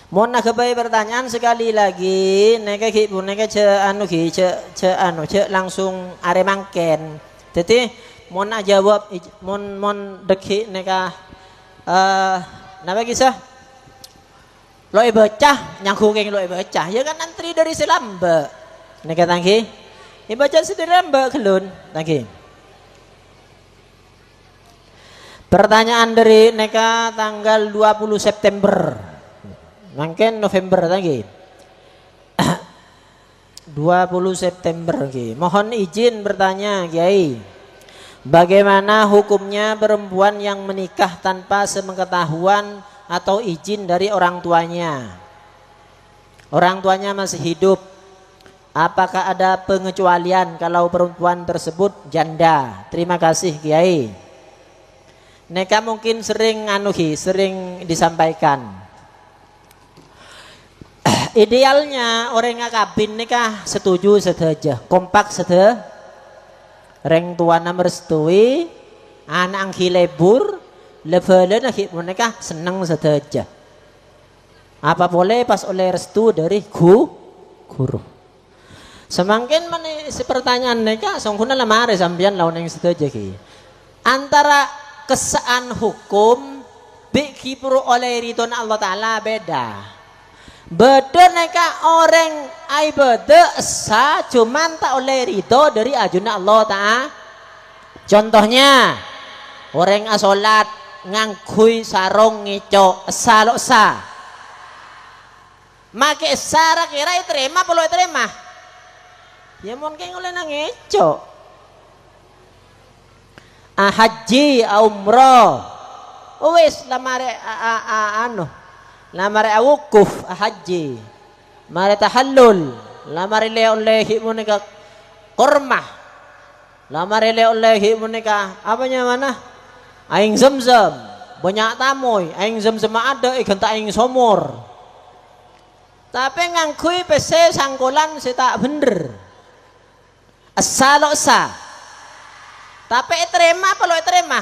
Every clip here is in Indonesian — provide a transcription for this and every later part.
Mohon nagabai pertanyaan sekali lagi, neka ki pun neka ce langsung are mangken. Jadi mohon jawab mohon deki neka napa kisah? Loi bocah nyangku keng loi bocah. Ya kan antri dari selamba. Neka tangki. Baca sederhana kelun tangki. Pertanyaan dari neka tanggal 20 September. Mungkin November lagi. 20 September lagi. Mohon izin bertanya, Kiai. Bagaimana hukumnya perempuan yang menikah tanpa sepengetahuan atau izin dari orang tuanya? Orang tuanya masih hidup. Apakah ada pengecualian kalau perempuan tersebut janda? Terima kasih, Kiai. Neka mungkin sering sering disampaikan. Idealnya orang ngakabin nikah setuju saja, kompak saja. Reng tuana merestui, anak angki lebur, levelan akhir nikah senang saja. Apa boleh pas oleh restu dari guru. Semakin pertanyaan nikah, songkuna lemari sambian lawan yang saja ki. Antara kesaan hukum, biki puru oleh ridon Allah Taala beda. Beda neka orang ibadah sah cuman tak oleh ridho dari ajunan Allah Ta'ala. Contohnya orang asolat ngangkui sarong ngeco esa lo esa. Make esa kira terima perlu terima. Ya mungkin oleh ngeco. Haji umroh. Wis lamare lamare awukuf haji mare tahallul lamare lehi munika korma lamare lehi munika apanya mana aing zamzam banyak tamoy aing zamzam ada ikan tak aing somor tapi ngangkui pese sangkolan tak bener asalo sa tapi terima apa lo terima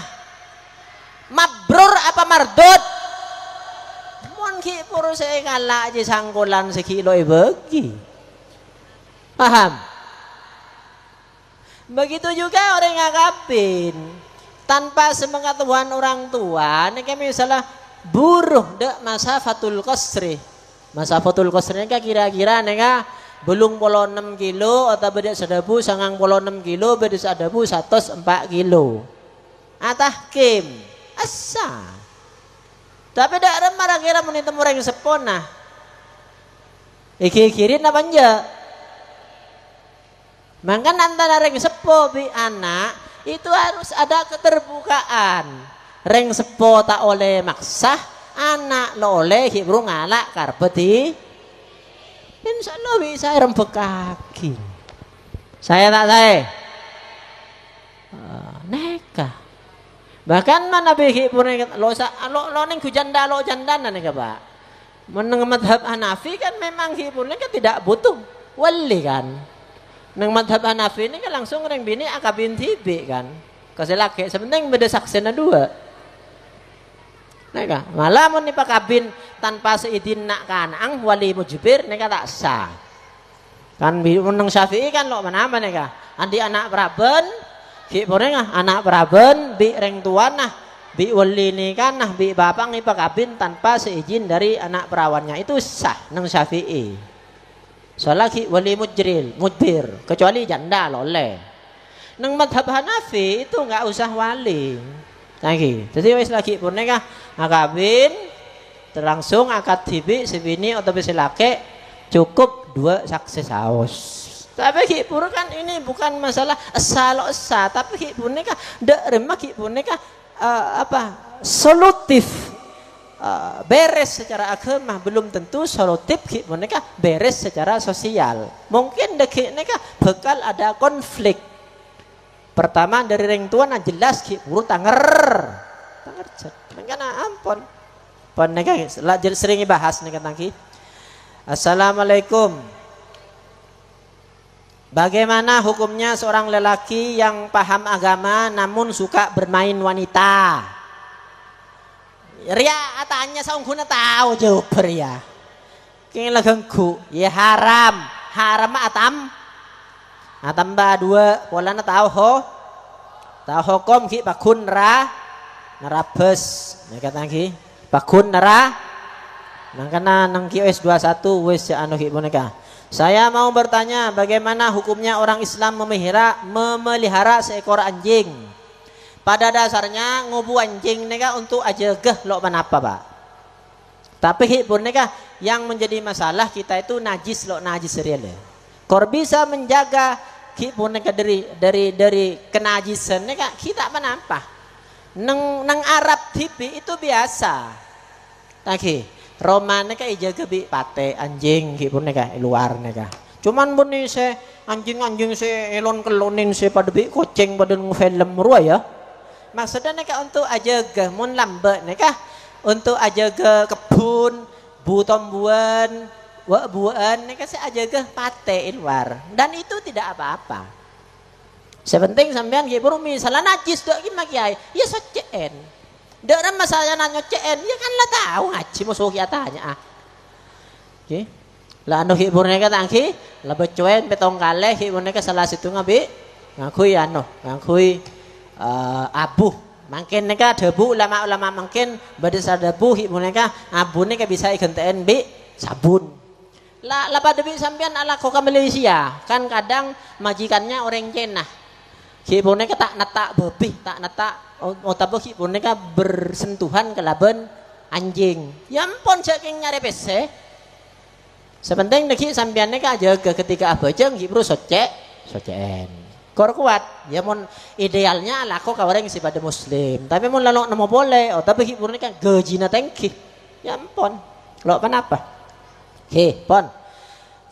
mabrur apa mardut ki puro saya ngala aja sangkolan sekilo bagi. Paham? Begitu juga orang ngakapin tanpa sepengetahuan orang tua, nek misalnya buruh dek masa fatul qasri. Masa fatul qasri kira-kira nek belum 6 kilo atau beda sadabu 96 kilo beda sadabu 104 kilo. Atah kim asa. Tapi dak remar kira mun temu orang sepona. Iki-kirin apa anja? Maka antara reng sepo bi anak itu harus ada keterbukaan. Reng sepo tak oleh maksa, anak lo oleh hibru ngalak karpeti. Insyaallah bisa rempek kaki. Saya tak saya. Neka. Bahkan mana behi pun lo neng janda lo jandana nih Pak. Meneng madhab Hanafi kan memang hipurnya kan tidak butuh wali kan. Neng madhab Hanafi ini kan langsung reng bini akabin tibi kan. Kasih laki sebenarnya beda saksena dua. Neka malah mau nipa kabin tanpa seizin nak kanang wali mujibir neka tak sah. Kan meneng Syafi'i kan lo mana neka. Andi anak Praben ki poreng anak Praben bi reng tuan bi wali nikah bi bapak nipa kabin tanpa seizin dari anak perawannya itu sah nang Syafi'i. Soalnya ki wali mujbir kecuali janda loleh. Nang madhab Hanafi itu enggak usah wali. Lagi. Jadi wis lagi poreng akabin terlangsung akad tibi sebini atau bisa laki cukup 2 saksi saus. Tapi hipur kan ini bukan masalah asal asa, tapi hipur ini kan dak remak hipur ini kan solutif beres secara agama belum tentu solutif hipur ini kan beres secara sosial. Mungkin dak ini kan bakal ada konflik. Pertama dari reng tua nah jelas hipur tanger cek. Mungkin ampun. Pon neka sering bahas neka tangki. Assalamualaikum. Bagaimana hukumnya seorang lelaki yang paham agama namun suka bermain wanita? Ria tanya saungguna tahu jawab ya. Keng la ganggu ya haram. Haram atam ba dua pola na tahu ho. Tahu hukum ki pakun narabes. Ya kata ki pakun nang kana nang ki wis 21 wis anu ki boneka. Saya mau bertanya bagaimana hukumnya orang Islam memelihara seekor anjing. Pada dasarnya ngubu anjing neka untuk ajegeh lo manapa Pak. Tapi hipun neka yang menjadi masalah kita itu najis lo najis real. Kor bisa menjaga hipun neka dari kenajisan neka kita manapa. Nang Arab TV itu biasa. Taki Roma neka ijaga bi pate anjing hipun neka luar neka. Cuman pun ni se anjing se elon kelonin se pada bi kucing pada film rua ya. Maksudnya neka untuk ajaga mun lambat neka untuk ajaga kebun butombuan buan neka se ajaga pate luar dan itu tidak apa-apa. Sepenting sampean hipun misalnya najis dok gimana kiai ya socen. Dalam masalah nanya CN, ya kan lah tahu ngaji musuh kita tanya okay. Lah anu hibur neka tangki, lah becuan petong kale hibur neka salah situ ngabi, ngakui abu, mungkin neka debu ulama mungkin berdasar debu hibur neka abu neka bisa ikenteen bi sabun. Lah pada bi sampean ala kok Malaysia, kan kadang majikannya orang Cina. Hibur neka tak nata bebih, tak nata otabah hipun neka bersentuhan ke laban anjing. Ya ampun saking nyari PC. Sepenting neki sampean neka jaga ketika abajeng hipru socen. Kor kuat. Ya mun idealnya lako ka orang si pada muslim. Tapi mun lalok namo boleh otabah hipun neka gejina tengki. Ya ampun. Lo kenapa? Pon.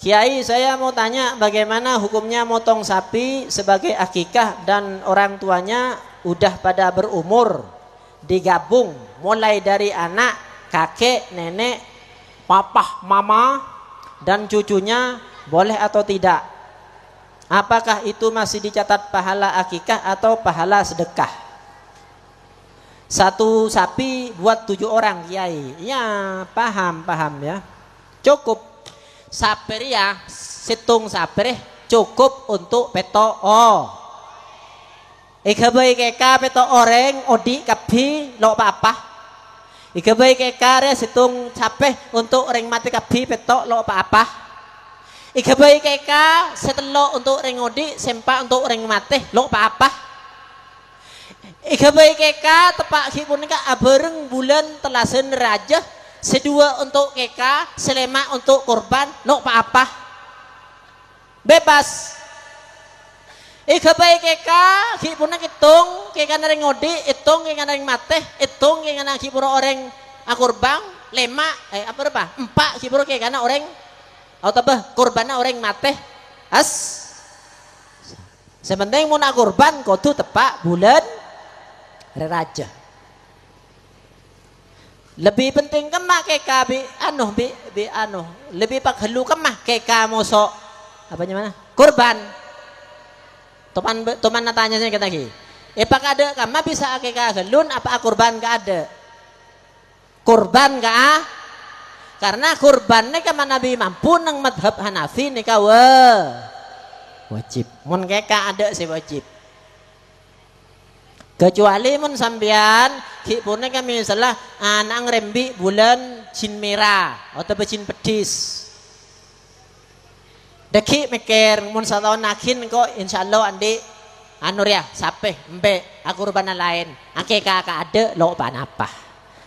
Kiai saya mau tanya bagaimana hukumnya motong sapi sebagai akikah dan orang tuanya udah pada berumur digabung mulai dari anak, kakek, nenek, papa, mama dan cucunya boleh atau tidak? Apakah itu masih dicatat pahala akikah atau pahala sedekah? Satu sapi buat 7 orang kiai. Ya paham ya. Cukup saper ya, situng saper cukup untuk peto Ikabai keka peto oreng odi kapi lo apa? Ikabai keka re situng capeh untuk orang mati kapi peto lo apa? Ikabai keka setelo untuk orang odi sempa untuk orang mati lo apa? Ikabai keka tepak hipun ka abereng bulan telasen raja sedua untuk keka selema untuk korban lo apa? Bebas. Ikabai keka hipuna kitung keka nareng ngodi itung keka nareng mate itung keka nareng hipura orang akurbang lema apa 4 hipura keka na orang atau korban na orang mate sepenting mun akurban kudu tepak bulan raja. Lebih penting kemah keka bi lebih pak helu kemah keka mosok apa namanya kurban. Teman tanya saya kata lagi. Pak ada kama bisa akikah gelun apa kurban ka ada? Kurban ka? Karena kurbannya kama Nabi mampu nang madhab Hanafi nika wajib. Mun keka ada sih wajib. Kecuali mun sampean hipurnya kami misalnya anak rembi bulan cin merah atau cin pedis. Deki mikir mun satahun nakin kok insyaallah andi anur ya sape embe akurban lain akikah ka ada lo panapa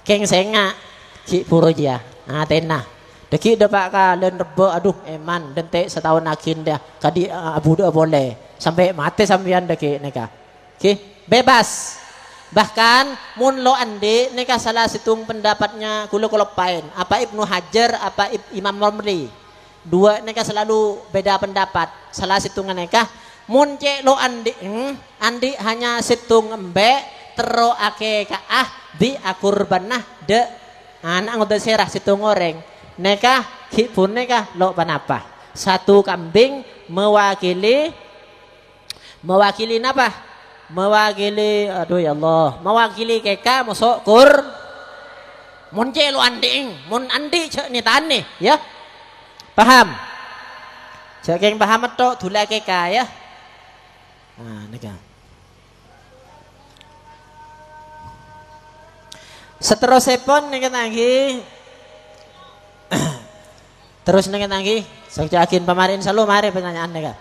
keng senga ci puro dia atena deki dapat ka len rebo aduh eman dente setahun nakin dia kadi abu dah boleh sampai mati sampean deki neka bebas. Bahkan mun lo andi neka salah situng pendapatnya kulo pain apa Ibnu Hajar apa Imam Romli dua neka selalu beda pendapat salah situngan neka mun cek lo andi hanya situng embe tero akikah bi akurbanah de anak ngoda serah situng goreng neka hipun neka lo panapa satu kambing mewakili napa mewakili aduh ya Allah mewakili keka masuk mun cek lo andi mun andi cek ni tani ya Paham? Saking paham tok dulake kae ya. Nah, nika. Seterusipun nika nanggi. Terus nika nanggi, sajakin pamarin selalu mari pertanyaan nika.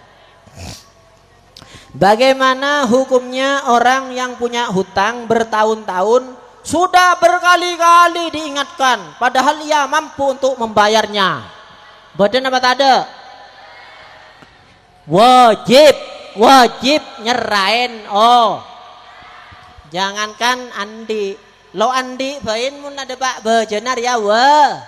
Bagaimana hukumnya orang yang punya hutang bertahun-tahun sudah berkali-kali diingatkan padahal ia mampu untuk membayarnya? Badan apa tak ada? Wajib nyerain. Oh, jangankan Andi, lo Andi bain mun ada pak bejenar ya wah.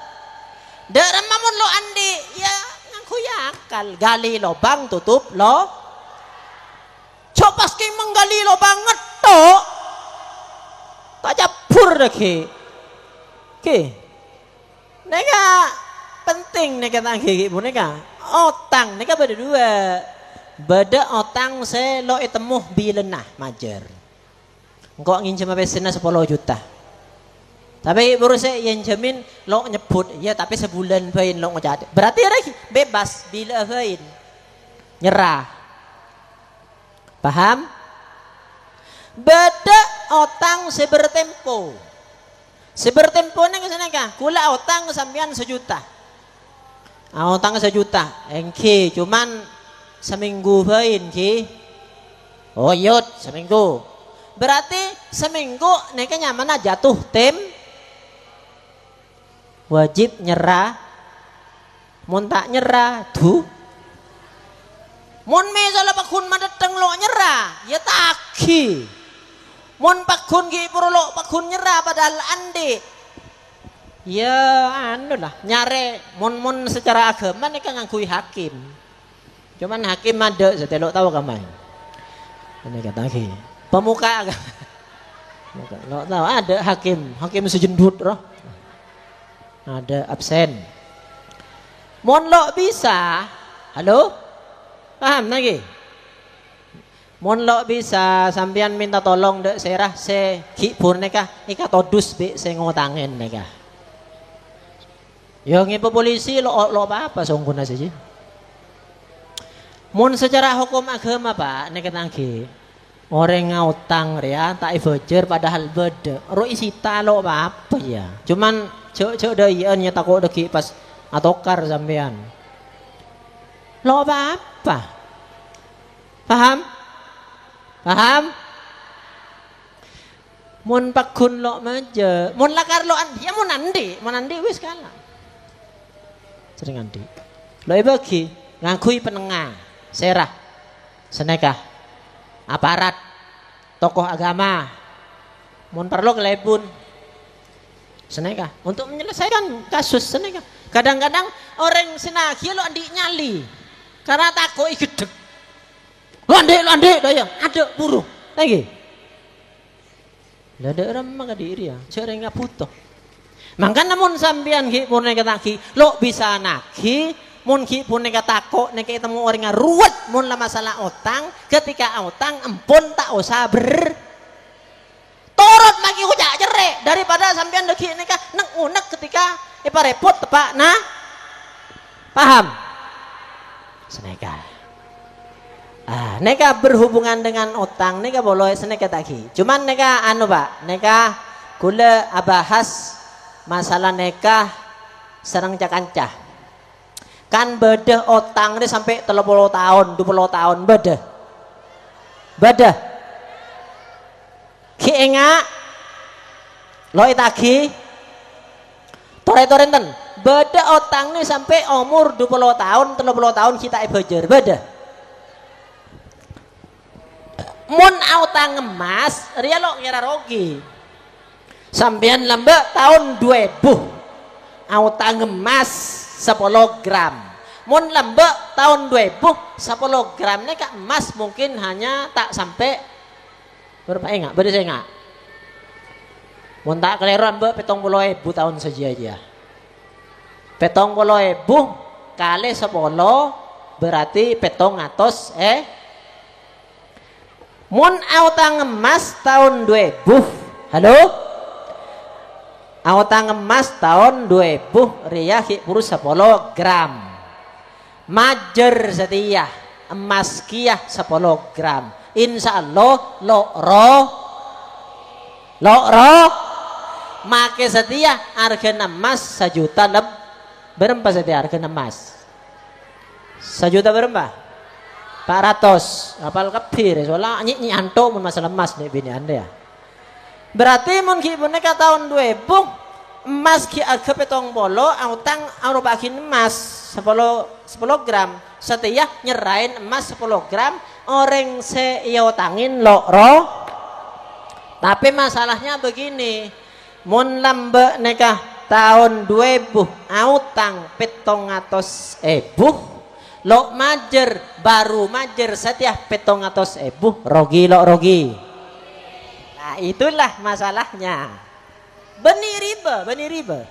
Dek mamun lo Andi ya ngaku yakal gali lobang tutup lo. Coba sih menggali lobang ngetok, tak capur lagi. Oke, nega penting nega tanggi ibu nega. Otang nega beda dua. Beda otang se lo itemuh bilenah majer. Engkau nginjem pesena 10 juta. Tapi baru saya yang jamin lo nyebut ya tapi sebulan bain lo ngejat. Berarti lagi bebas bila bain nyerah. Paham? Beda otang sebertempo. Sebertempo ni kesana kah? Kula otang sampean 1 juta. Otang 1 juta. Engke cuman seminggu bain ki. Oh yot seminggu. Berarti seminggu neka nyaman jatuh wajib nyerah. Mun tak nyerah tuh. Mun misalnya pakun madateng lo nyerah ya taki. Mun pakun ki lo pakun nyerah padahal ande. Ya anu lah nyare mun secara agama nih kan ngakui hakim. Cuman hakim ada setelok tahu kamai. Ini kata lagi pemuka agama. Lo tahu ada hakim sejendut roh. Ada absen. Mun lo bisa, halo? Paham lagi? Mun lo bisa sampean minta tolong dek serah se kipur neka ika todus be se ngotangin neka. Yo ngipu polisi lo apa songguna saja. Mun secara hukum agama Pak neka tangki orang ngautang ya tak voucher padahal beda. Ro isita lo apa ya. Cuman cok daya nya takut deki pas atokar sampean. Lo apa? Paham? Mun pakun lo maja, mun lakar lo andi, ya mun andi wis kalah. Sering andi. Lo bagi ngakui penengah, serah, senekah, aparat, tokoh agama, mun perlu kelebun, senekah untuk menyelesaikan kasus senekah. Kadang-kadang orang senagi lo andi nyali. Karena takut gedeg. Lande daya ada buruh lagi. Lah ada orang mah diri ya, cereng enggak butuh. Mangka namun sampean ki pun nek taki, lo bisa naki, mun ki pun nek takok nek ketemu orang ruwet mun lah masalah utang, ketika utang empun tak usah torot lagi ujak jere daripada sampean deki nek unek ketika ipa repot tepak nah. Paham? Seneka. Neka berhubungan dengan utang neka boleh seneka taki. Cuman neka anu Pak, neka kula abahas masalah neka serang cakanca. Kan beda utang ini sampai 30 tahun, 20 tahun beda. Beda. Ki enggak lo itaki tore-torenten. Beda utang ini sampai umur 20 tahun, 30 tahun kita ibajar. Beda. Mun utang emas, ria lo ngira rogi. Sampean lembek tahun 2000. Utang emas 10 gram. Mun lembek tahun 2000 10 gram ini kak emas mungkin hanya tak sampai berapa enggak? Beda saya enggak? Mun tak keleruan mbak 70.000 tahun saja aja. 70.000 kali 10 berarti 700 mun utang emas tahun 2000 halo utang emas tahun 2000 ria puru 10 gram majer setia emas kiah 10 gram insya Allah lo make setia harga emas 1 juta berapa setia harga emas 1 juta berapa 400 apal kepir soalnya nyi anto mun masalah emas nih bini anda ya berarti mun ki boneka tahun 2000 emas ki harga 70 utang bagian emas 10 gram setia nyerahin emas 10 gram orang se iya utangin tapi masalahnya begini mun lambe nekah tahun 2000 utang 700.000 lo majer baru majer setiap 700.000 rogi nah itulah masalahnya beni riba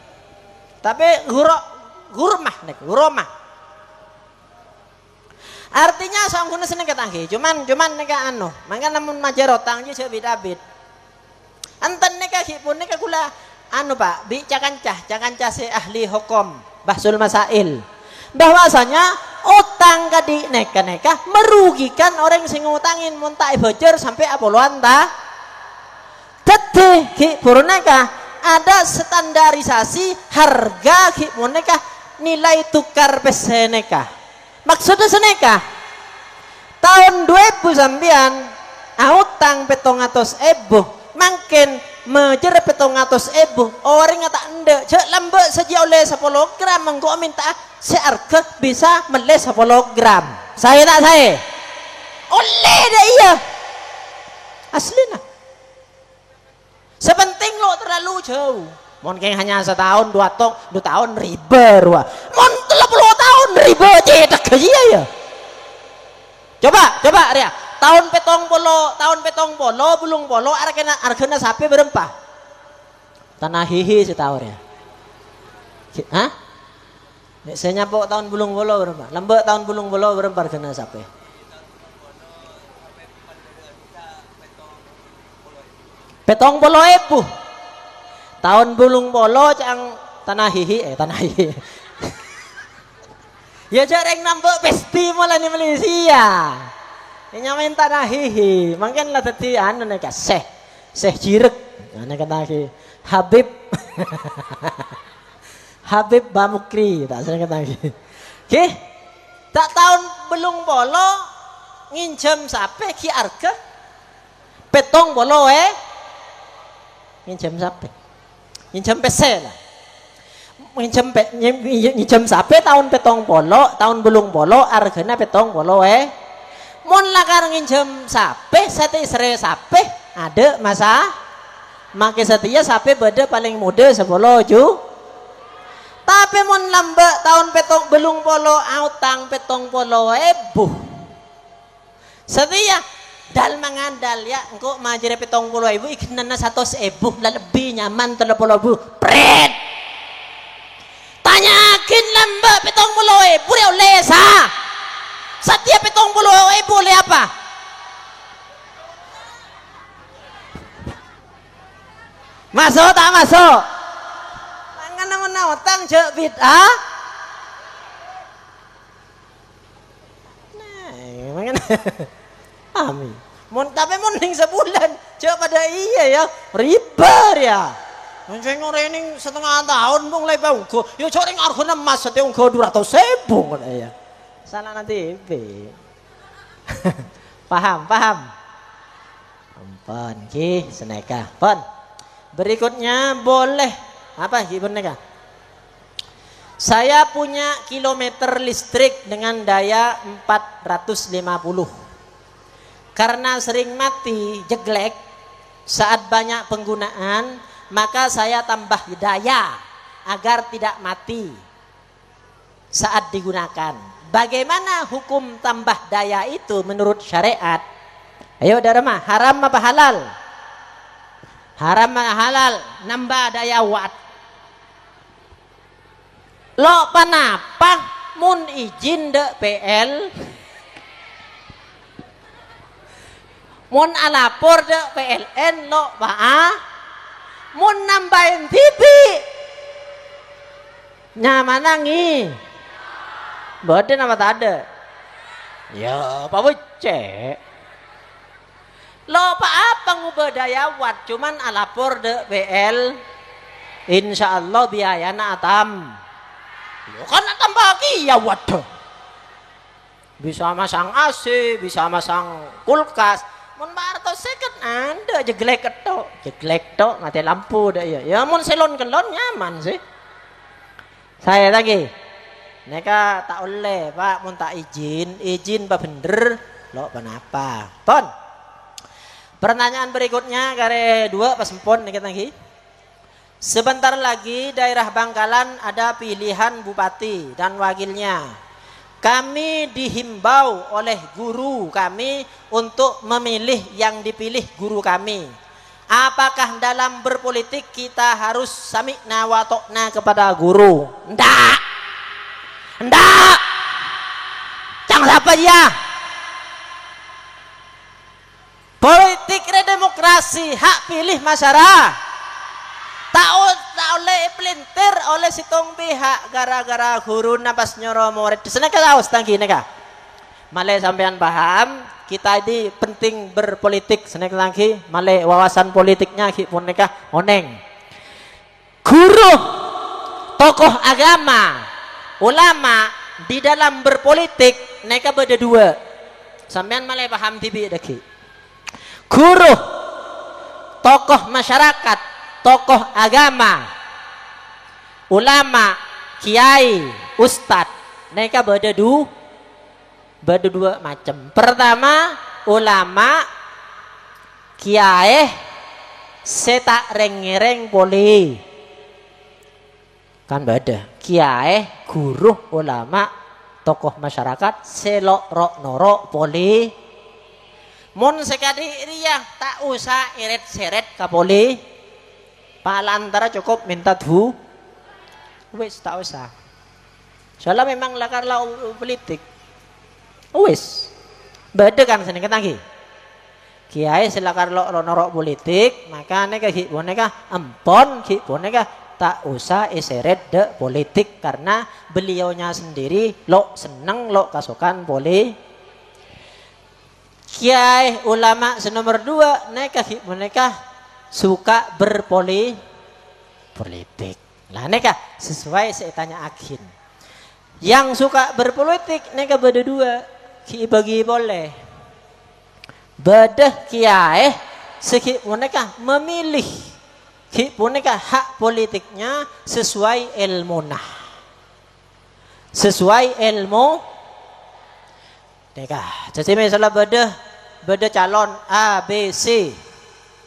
tapi gurmah artinya sangkuna seneng ketangki cuman neka mangga namun majer otang je bidabit enten neka hipun neka kula pak bi cakancah si ahli hukum bahsul masail bahwasanya utang kadi neka merugikan orang sing ngutangin mun tak bocor sampai apoluan ta teteh ki puruneka ada standarisasi harga ki moneka nilai tukar peseneka maksudnya seneka tahun 2000 sampean utang 700.000 mungkin mejer 700.000 orang tak ende cek lambek saja oleh 10 gram mengko minta seharga bisa meleh 10 gram saya oleh dah iya asli nah sepenting lo terlalu jauh mungkin hanya setahun 2 tahun riba mon 30 tahun riba cetak gaji ya coba Ria tahun petong polo bulung polo argana sapi berempah tanah hihi setahun ya hah saya nyapok tahun bulung polo berempah lembek tahun bulung polo berempah argana sapi petong polo tahun bulung polo cang tanah hihi ya jarang nambah pesti malah di Malaysia nyamain tanah hihi mungkin lah tadi neka Syekh Jirek neka tadi Habib Bamukri tak sering tadi tak tahun belum bolo nginjem sape ki arga petong bolo nginjem sape nginjem pese lah nginjem sape tahun petong bolo tahun belum bolo argana petong bolo mon lakar nginjem sape sate isre sape ada masa make setia sape beda paling muda 10 ju tapi mon lambek tahun petong belum polo utang petong polo setia dal mangandal ya engko majere petong polo ikenana 100.000 lah lebih nyaman 30.000 pret tanyakin lambek petong polo ya lesa setiap 70.000 boleh apa? Masuk tak masuk? Mangan namun utang cek bid'ah. Nah, mangan. Amin. Tapi ning sebulan cek pada iya ya riba ya. Menceng rening setengah tahun bung mulai bangku. Yo coreng argana emas setiap engko 200.000 kan ya. Salah nanti paham ampun ki seneka pon berikutnya boleh apa ki boneka saya punya kilometer listrik dengan daya 450 karena sering mati jeglek saat banyak penggunaan maka saya tambah daya agar tidak mati saat digunakan. Bagaimana hukum tambah daya itu menurut syariat? Ayo Dharma, haram apa halal? Haram apa halal? Nambah daya watt. Lo panapa mun izin de PL? Mun alapor de PLN lo mun nambahin TV. Nyamanangi. Badan apa tak ada? Ya, apa becek? Lo apa ngubadayawat? Cuman alapor de BL. Insya Allah biayana atam. Yo kan atam bagi ya waduh. Bisa masang AC, bisa masang kulkas. Mun barto seket anda jeglek tok ngate lampu dah ya. Ya mun selon kelon nyaman sih. Saya lagi. Neka tak oleh Pak, mun tak izin Pak bener lo kenapa? Pon. Pertanyaan berikutnya kare 2 pas pon neka lagi. Sebentar lagi daerah Bangkalan ada pilihan bupati dan wakilnya. Kami dihimbau oleh guru kami untuk memilih yang dipilih guru kami. Apakah dalam berpolitik kita harus sami'na wa ta'na kepada guru? Ndak. Jangan apa ya? Politik demokrasi, hak pilih masyarakat. Tak oleh pelintir oleh situng pihak gara-gara guru napas nyoro murid. Seneka tahu tangki neka. Malay sampean paham, kita ini penting berpolitik seneka tangki, malay wawasan politiknya pun neka oneng. Guru, tokoh agama, ulama di dalam berpolitik neka beda dua. Sampean malay paham tibi deki. Guru, tokoh masyarakat, tokoh agama, ulama, kiai, ustad, mereka beda dua macam. Pertama, ulama, kiai, setak reng-reng boleh. Kan beda. Kiai, guru, ulama, tokoh masyarakat, selok rok norok boleh. Mun sekali ria tak usah iret-seret kapoleh. Palantara cukup minta wis tak usah. Soalnya memang lakarlah politik. Wis. Beda kan seneng ketangi. Kiai selakar lo norok politik, maka neka boneka empon boneka tak usah iseret de politik karena beliaunya sendiri lo seneng lo kasukan boleh. Kiai ulama senomor 2 mereka suka berpolitik. Lah neka sesuai saya tanya akin. Yang suka berpolitik neka beda 2. Ki bagi boleh. Beda kiai seki mereka memilih ki mereka hak politiknya sesuai ilmu nah. Sesuai ilmu neka. Jadi misalnya beda calon A, B, C.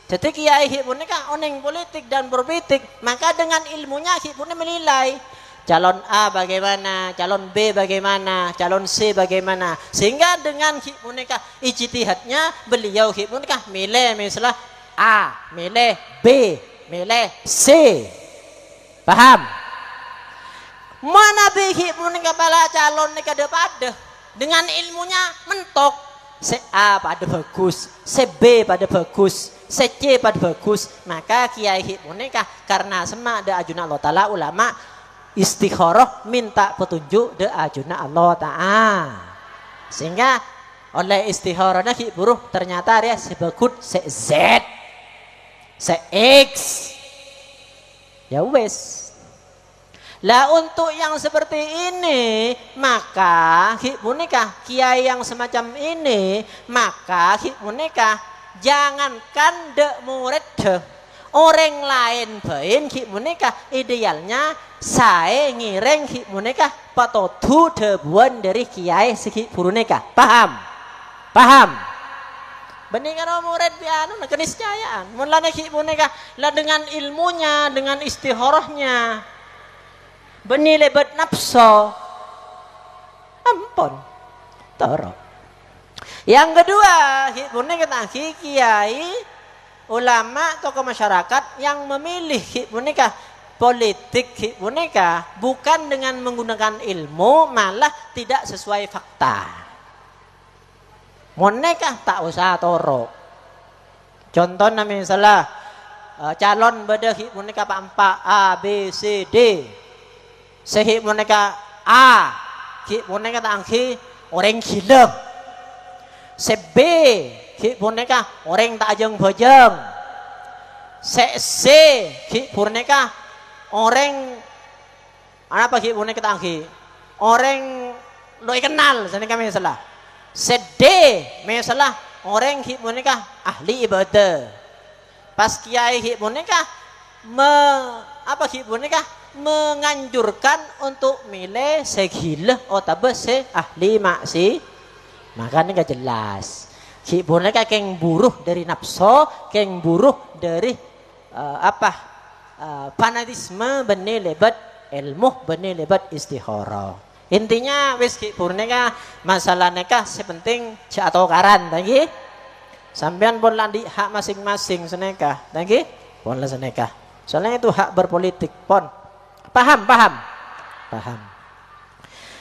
Jadi kiai mereka oneng politik dan berpolitik, maka dengan ilmunya mereka menilai calon A bagaimana, calon B bagaimana, calon C bagaimana. Sehingga dengan mereka ijtihadnya beliau mereka milih misalnya A, milih B, milih C. Paham? Mana B mereka bala calon mereka pada dengan ilmunya mentok. Se A pada bagus, se B pada bagus, se C pada bagus. Maka kiai mereka karena sama ada ajuna Allah Ta'ala ulama istikharah minta petunjuk de ajuna Allah Ta'ala. Sehingga oleh istikharahnya buruh ternyata dia sebagus se Z, se X. Ya wes. Lah untuk yang seperti ini maka mereka kiai yang semacam ini maka mereka jangankan de murid de orang lain bain mereka idealnya saya ngireng mereka patotu debuan dari kiai segi mereka. Paham Bandingkan murid piano keniscayaan mulanya mereka lah dengan ilmunya dengan istikharahnya benih lebat nafsu ampun toro. Yang kedua mereka kiai ulama tokoh masyarakat yang memilih mereka politik mereka bukan dengan menggunakan ilmu malah tidak sesuai fakta. Mereka tak usah toro. Contohnya misalnya calon beda mereka Pak A B C D. Sehingga mereka A ki boneka ta angki orang gila. Se B ki boneka orang tak ajeng bajeng. Se C ki boneka orang apa ki boneka ta angki orang lo kenal sana kami salah. Se D misalnya orang ki boneka ahli ibadah. Pas kiai ki boneka apa ki boneka menganjurkan untuk milih segila atau se ahli maksi, makanya gak jelas. Ki boneka keng buruh dari nafsu, keng buruh dari fanatisme benih lebat ilmu benih lebat istihara. Intinya wis ki boneka masalah nikah sepenting cak atau karan lagi. Sampean pun landi hak masing-masing senekah, lagi pun lah senekah. Soalnya itu hak berpolitik pon. Paham.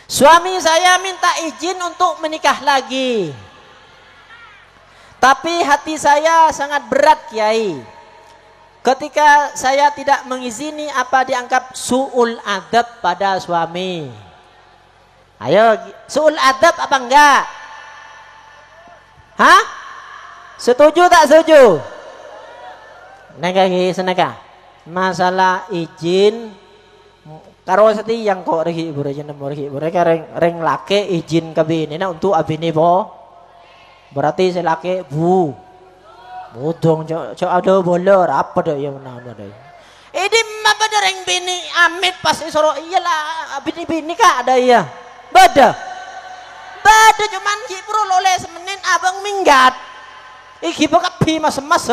Suami saya minta izin untuk menikah lagi. Tapi hati saya sangat berat, Kiai. Ketika saya tidak mengizini apa dianggap su'ul adab pada suami. Ayo, su'ul adab apa enggak? Hah? Setuju tak setuju? Neka seneka. Masalah izin karo seti yang kok regi ibu rejen nemu regi ibu mereka reng lake izin ke bini na untuk abini bo. Berarti saya lake bu. Bodong cok ada bolor apa dah yang mana dah. Ini apa dah reng bini amit pas soro iyalah bini kah ada iya. Bada cuman kipro loleh semenin abang minggat. Iki bakal pi mas-mas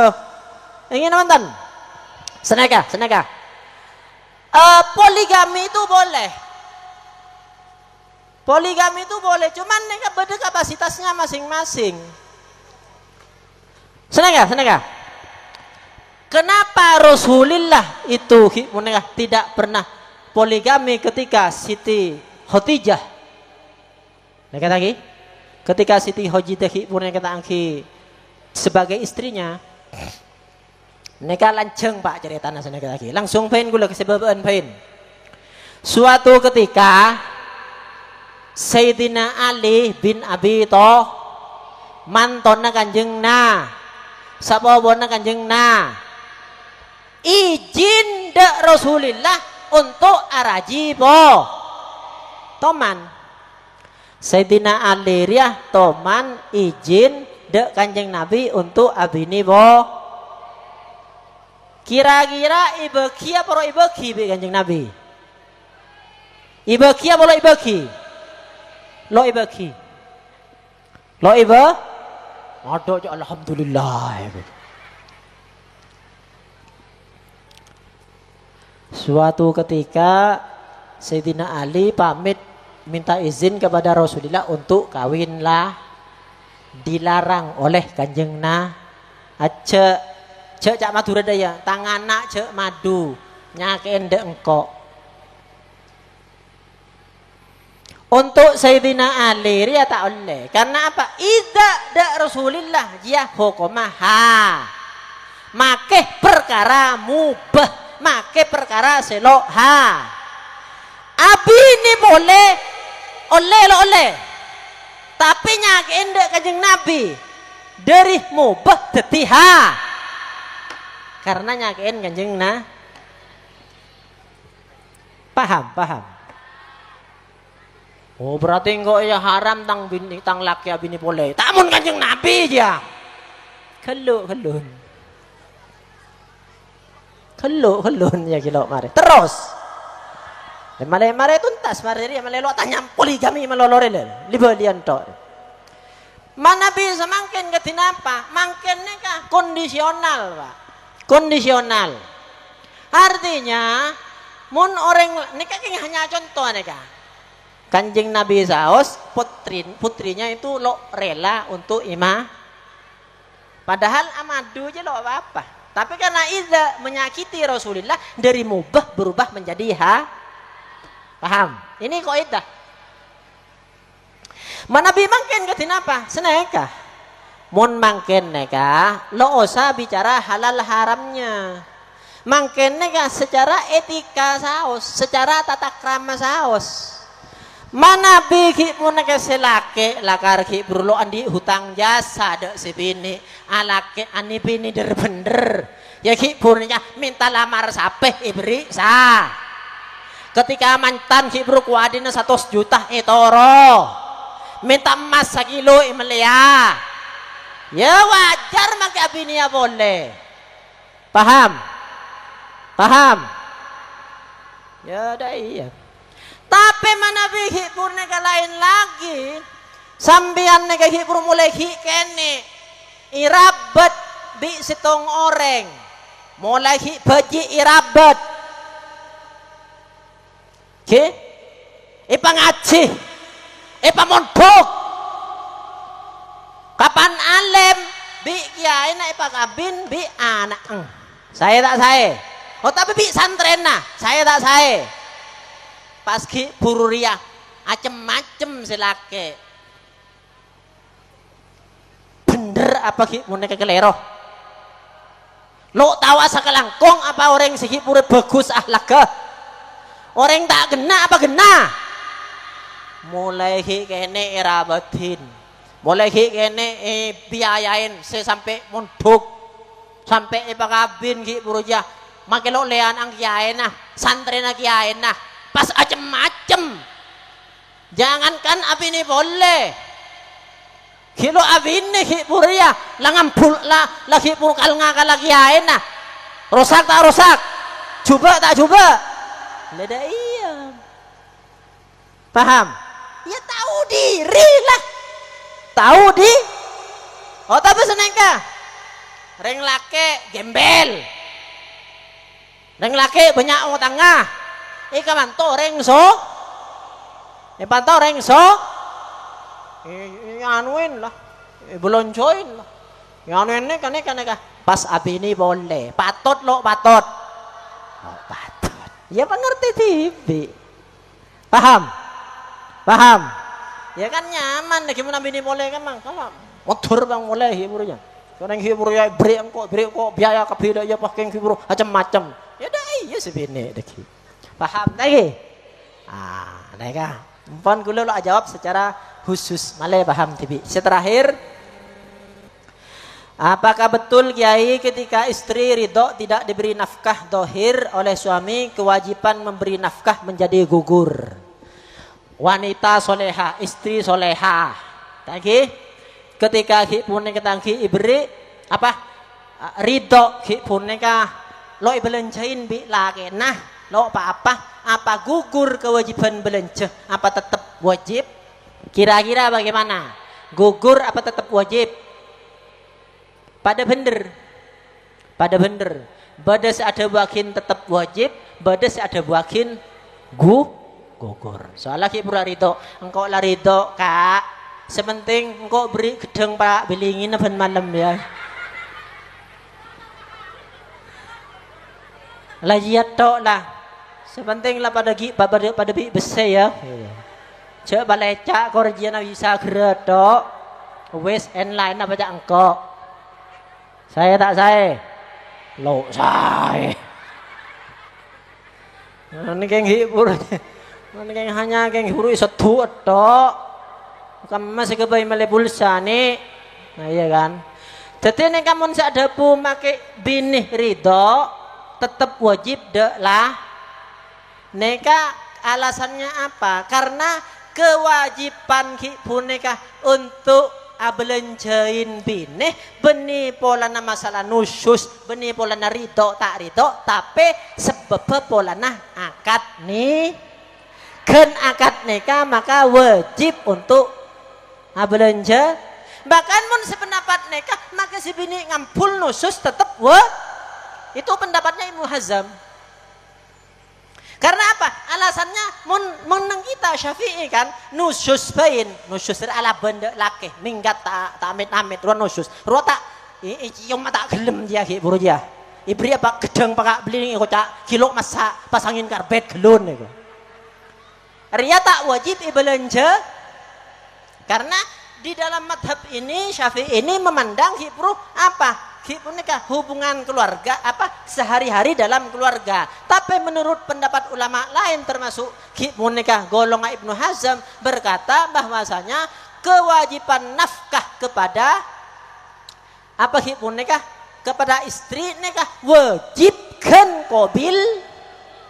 ingin nonton seneka poligami itu boleh cuman mereka beda kapasitasnya masing-masing. Seneka kenapa Rasulullah itu tidak pernah poligami ketika Siti Khadijah mereka lagi ketika Siti Khadijah mereka angki sebagai istrinya mereka lanceng pak ceritanya lagi langsung pengen gula kesebaban pengen suatu ketika Sayyidina Ali bin Abi Thalib mantonna kanjeng na sabobona kanjeng na izin dak Rasulullah untuk araji po toman Sayyidina Ali riah toman izin dek kanjeng Nabi untuk abini bo. Kira-kira ibeki apa ibeki be kanjeng Nabi? Ibeki apa ibeki? Lo ibeki. Ada alhamdulillah. Suatu ketika Sayyidina Ali pamit minta izin kepada Rasulullah untuk kawinlah. Dilarang oleh kanjeng na cek cak madura daya tangan nak cek madu nyakein dek engkok untuk Sayyidina Ali ya tak oleh karena apa idza dak Rasulillah dia hukumaha make perkara mubah make perkara selok ha abi ini boleh oleh tapi nyakein dek kanjeng Nabi dari mubah tetiha karena nyakein kanjeng na paham oh berarti kok ya haram tang laki bini boleh tamun kanjeng Nabi dia kelun ya kilo mare terus mare tuntas mare dia male lo tanya poligami malolore libalian tok. Mana bisa mangken ketinapa? Mangkennya kah kondisional, Pak. Kondisional. Artinya mun orang nikah hanya contoh nikah. Kanjeng Nabi saos putrinya itu lo rela untuk imah. Padahal amadu aja lo apa-apa. Tapi karena idza menyakiti Rasulullah dari mubah berubah menjadi paham? Ini kaidah. Manabi mangken ketinapa? Seneka. Mun mangken neka, lo usah bicara halal haramnya. Mangken neka secara etika saos, secara tata krama saos. Mana biki pun ke selake lakar ki berlo andi hutang jasa dek si bini alake ani bini der bener ya ki purnya minta lamar sape ibri sa ketika mantan ki bro kuadina 100 juta etoro minta emas 1 kilo imelia ya wajar make bini ya boleh paham ya dah iya. Tapi mana bihi purne ke lain lagi sambian nega hipur mulai hi kene irabat bi sitong orang mulai hi baji irabat ke ipa ngaji ipa mondok kapan alim bi kiai na ipa kabin bi anak saya tak saya oh tapi bi santren nah saya tak saya pas ki bururia macem-macem silake bener apa ki mun ke kelero lo tawa sakelangkong apa orang sih pure bagus ahlaknya orang tak gena apa gena mulai ki kene irabatin mulai ki kene biayain sampai mondok sampai ipakabin ki buruja makelo lean ang kiai nah santri na kiai nah pas macem-macem jangankan abi ini boleh kilo abi ini hiburia langampul lah lagi pulkal ngakal lagi aina rusak tak rusak coba tak coba leda iya paham ya tahu diri lah tahu di oh tapi senengka reng lake gembel reng lake banyak utangnya ika manto reng so panto reng so anuin lah beloncoin lah anuin nih kan pas abi ini boleh patot lo patot oh patot ya pengerti tibi paham ya kan nyaman deh gimana abi ini boleh kan mang kalau motor bang boleh hiburnya karena hibur ya beri kok biaya kebeda ya pakai hibur macam-macam ya dah iya sebini deh paham lagi mereka Mpon gue lo jawab secara khusus malah paham tibi terakhir apakah betul kiai ketika istri ridho tidak diberi nafkah dohir oleh suami kewajiban memberi nafkah menjadi gugur wanita soleha istri soleha tadi ketika ki punya ketangki ibri apa ridho ki punya lo ibelencain bi lagi nah lo apa gugur kewajiban belanja apa tetap wajib kira-kira bagaimana gugur apa tetap wajib pada bener badas ada wakin tetap wajib badas ada wakin gugur soalnya ki pura ridho engkau lah ridho kak sementing engkau beri gedeng pak bilingin apa malam ya lajiat tok lah sepenting lah pada bi besar ya coba balecak korjian bisa geredok wes online apa aja engkau saya tak saya lo saya ini keng hibur ini keng hanya keng hibur iso tuh tok bukan masih kebayi mele pulsa nih nah iya kan jadi ini kamu ada pu make binih ridho tetap wajib dek lah neka alasannya apa karena kewajiban ki punika untuk abelenjain bini beni polana masalah nusus beni polana ridho tak ridho tapi sebab polana akad nih kan akad neka maka wajib untuk abelanja bahkan mun sependapat neka maka si bini ngampul nusus tetap itu pendapatnya Ibnu Hazm karena apa alasannya menang kita Syafi'i kan nusus bain nusus ala benda laki minggat tak amit ruan nusus ruan tak yang mata gelem dia hibur dia ibri apa gedeng pakak beli ini kocak kilo masak pasangin karbet gelun itu ria tak wajib ibelanja karena di dalam madhab ini Syafi'i ini memandang hibru apa nikah hubungan keluarga apa sehari-hari dalam keluarga. Tapi menurut pendapat ulama lain termasuk nikah golongan Ibnu Hazm berkata bahwasanya kewajiban nafkah kepada apa nikah kepada istri nikah wajib kan qabil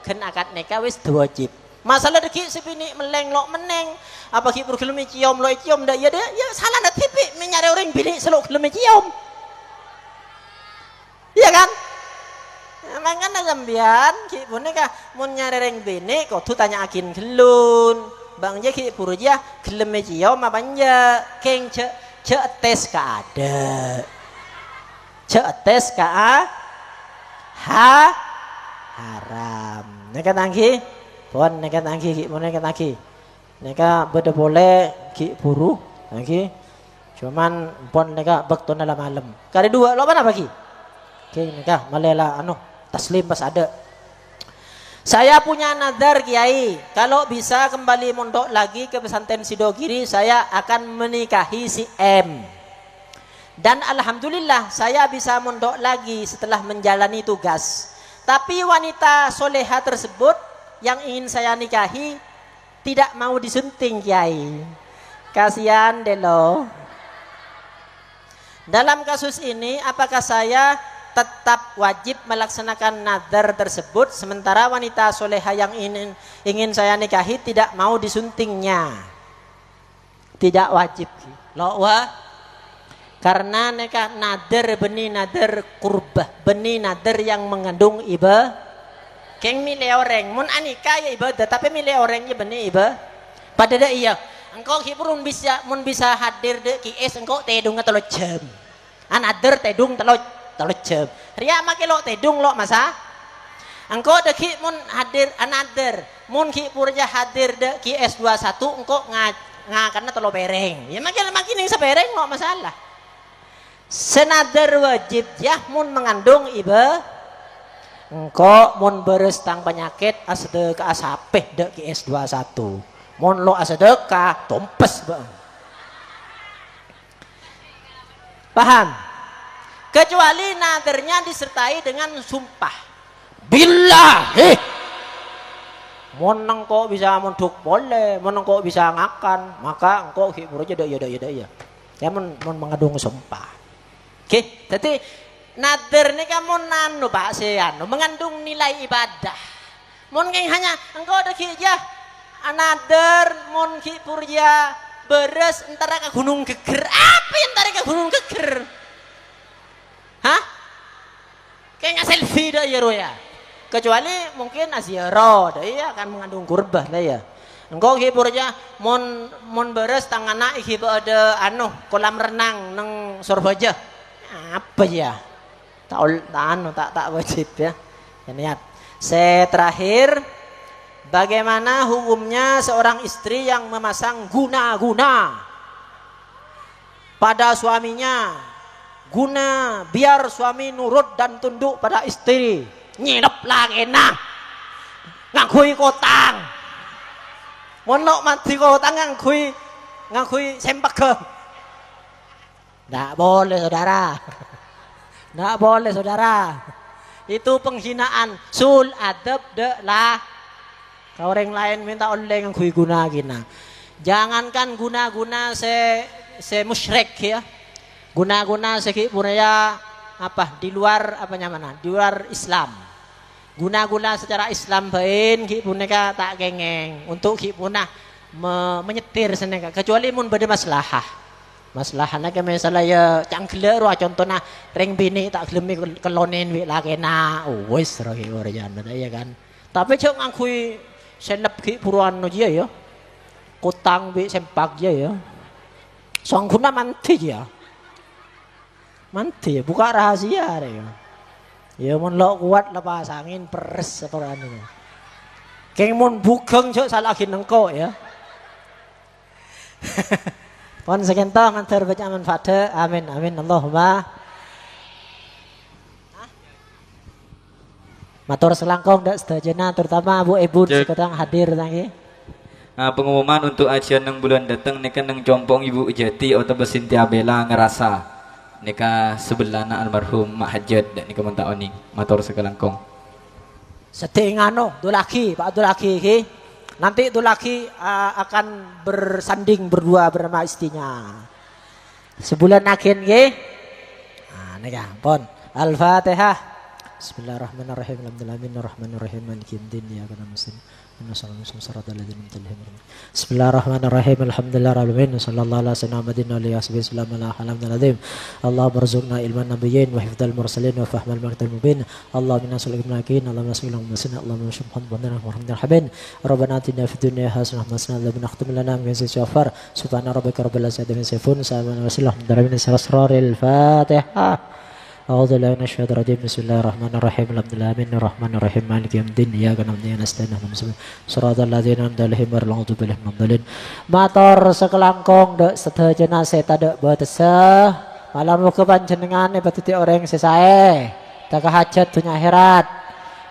kan akad nikah wis wajib. Masalah deki sepini meleng lok meneng apa ki bergelem cium lo cium dak ya dia ya salah dak tipi menyare orang bilik selok gelem cium. Iya kan? Mangkana sampean ki nikah mun nyare reng bini kudu tanya akin gelun. Bang je ki purja gelem cium apa nya keng ce tes ka ada. Ce tes ka haram. Neka tangki pon neka tangki ki mun neka tangki. Neka beda boleh ki buru tangki. Cuman pon neka bekto dalam malam. Kali dua lo mana bagi? Oke, nikah malela taslim pas ada. Saya punya nazar Kiai, kalau bisa kembali mondok lagi ke pesantren Sidogiri, saya akan menikahi si M. Dan alhamdulillah saya bisa mondok lagi setelah menjalani tugas. Tapi wanita soleha tersebut yang ingin saya nikahi tidak mau disunting Kiai. Kasihan deh lo. Dalam kasus ini apakah saya tetap wajib melaksanakan nazar tersebut sementara wanita soleha yang ingin saya nikahi tidak mau disuntingnya? Tidak wajib loh wah, karena nikah nazar benih nazar kurbah benih nazar yang mengandung iba keng milih orang mun anika ya ibadah tapi milih orangnya benih iba pada dah iya engkau hiburun mun bisa hadir de kies engkau tedung atau jam another tedung telot jam. Ria make lo tedung lo masa. Engko deki mun hadir another. Mun ki purja hadir de ki S21 engko ngakana telo bereng. Ya makin ning sabereng lo masalah. Senader wajib ya mun mengandung iba. Engko mun beres tang penyakit asedeka asapeh de ki S21. Mun lo asedeka tompes bang. Paham? Kecuali nadernya disertai dengan sumpah. Billahi. Mon engkau bisa mondok boleh, mon engkau bisa ngakan, maka engkau hibur aja ya. Ya mon mengandung sumpah. Oke, jadi nader ini kan mon nanu Pak Sean, mengandung nilai ibadah. Mon keng hanya engkau ada kijah nader mon hibur ya beres antara ke gunung geger. Apa antara ke gunung geger? Hah? Kayaknya selfie dah ya roya. Kecuali mungkin asyara dah ya akan mengandung kurbah dah ya. Engkau hibur aja mon beres tangan hibur ada kolam renang neng Surabaya. Apa ya? Tak wajib ya. Ya niat. Terakhir bagaimana hukumnya seorang istri yang memasang guna-guna pada suaminya? Guna biar suami nurut dan tunduk pada istri. Nyidap lagi nah. Ngakui kotang. Monok mati kotang ngakui sempak ke. Nggak boleh saudara. Nggak boleh saudara. Itu penghinaan. Sul adab de lah. Kalau orang lain minta oleh ngakui guna-guna. Jangankan guna-guna se musyrik ya. Guna-guna segi budaya apa di luar apanya mana di luar Islam. Guna-guna secara Islam bain ki puneka tak gengeng untuk ki punah menyetir seneka kecuali mun bade maslahana ke masalah ya canggle ro contohna reng bini tak gelem kelonen wi lakena wis ro ki orjana ya kan. Tapi cok ngakui senep ki puruan no dia ya. Kutang wi sempak dia ya. Sangkuna manti ya. Manti buka rahasia deh. Ya mun lo kuat lepas angin peres sekoran ini. Keng mun bugeng cok salahin engko ya. Pon sekenta mantar baca manfaat. Amin amin Allahumma. Matur selangkong dak sedajana terutama Bu Ibu sekarang hadir lagi. Nah, pengumuman untuk ajian yang bulan datang nih kan yang jompong Ibu Jati atau Besintia Bella ngerasa nika sebelana almarhum Mak Hajat dan nika mentak oning matur sekelangkong. Sedih ngano, dulaki, Pak dulaki ki. Nanti dulaki akan bersanding berdua bersama istrinya. Sebulan akhir ki. Nah, nika pon. Al-Fatihah. Bismillahirrahmanirrahim. Alhamdulillahirrahmanirrahim. Maliki yaumiddin. Iyyaka na'budu Bismillahirrahmanirrahim. Alhamdulillahirabbil sallallahu ala sayyidina Muhammadin wa alihi wasallam ala halamil azim. Allahumma arzuqna ilman nabiyyin wa hifdzal mursalin wa fahmal maktal mubin. Allahumma sallim alakin Allahumma sallim ala Allahumma subhan wa rahmatil habin. Rabbana atina fid dunya hasanah wa qina adzaban akhtim lana min syafar. Subhana rabbika rabbil izzati amma yasifun. Salamun alal mursalin. Al-Fatihah. أعوذ بالله من الشيطان الرجيم بسم الله الرحمن الرحيم الحمد لله الرحمن الرحيم مالك يوم الدين إياك نعبد وإياك نستعين صراط الذين أنعمت عليهم غير المغضوب عليهم ولا الضالين. Matur sekelangkong dek sedaya seta dek beteseh malam muga panjenengane petiti orang sesae tak hajat dunya akhirat.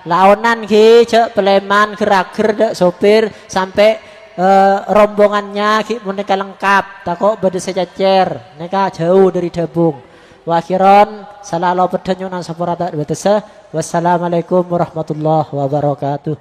Laonan ki cek peleman gerager dek sopir sampai rombongannya ki menika lengkap takok bade sejacer nika jauh dari Dabung. Wakhiron salalu pedenyunan sapurata betesa. Wassalamualaikum warahmatullahi wabarakatuh.